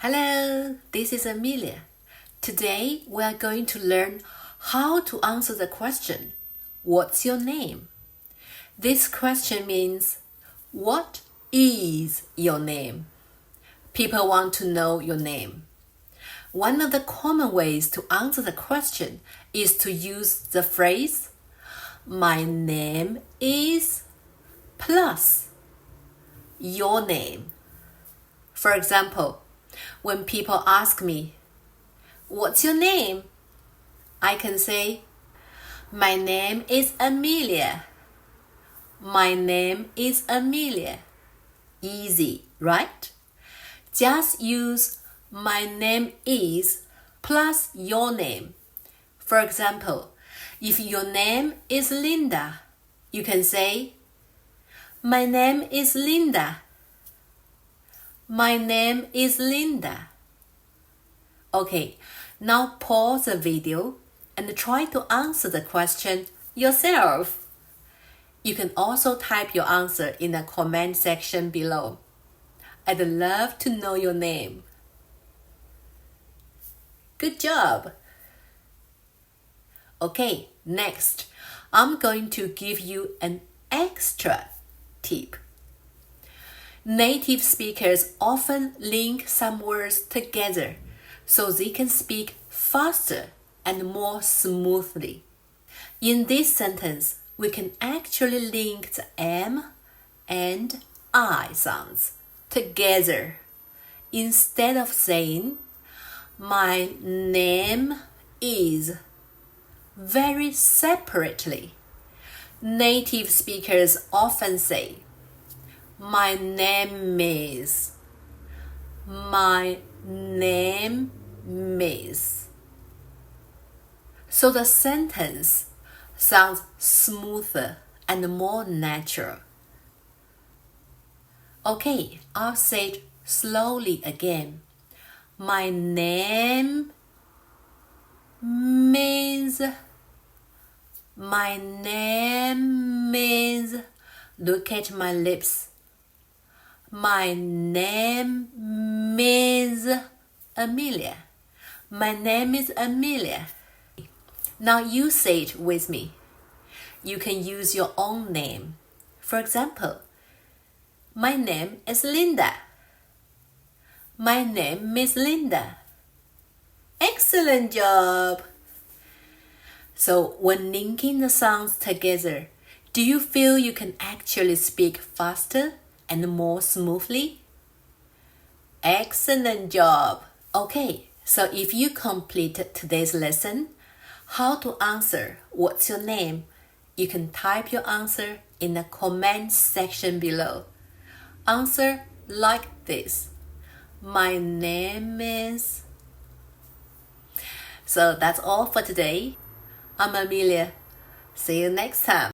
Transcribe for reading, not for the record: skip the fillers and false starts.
Hello, this is Amelia. Today we are going to learn how to answer the question, what's your name? This question means, what is your name? People want to know your name. One of the common ways to answer the question is to use the phrase, my name is plus your name. For example, when people ask me, what's your name? I can say, my name is Amelia. My name is Amelia. Easy, right? Just use my name is plus your name. For example, if your name is Linda, you can say, my name is Linda. My name is Linda. Okay, now pause the video and try to answer the question yourself. You can also type your answer in the comment section below. I'd love to know your name. Good job! Okay, next, I'm going to give you an extra tip. Native speakers often link some words together so they can speak faster and more smoothly. In this sentence, we can actually link the M and I sounds together. Instead of saying, my name is, very separately, native speakers often say, my name is. My name is. So the sentence sounds smoother and more natural. Okay, I'll say it slowly again. My name is. My name is. Look at my lips. My name is Amelia. My name is Amelia. Now you say it with me. You can use your own name. For example, my name is Linda. My name is Linda. Excellent job! So when linking the sounds together, do you feel you can actually speak faster and more smoothly? Excellent job! Okay, so if you completed today's lesson, how to answer what's your name, you can type your answer in the comment section below. Answer like this. My name is. So that's all for today. I'm Amelia. See you next time.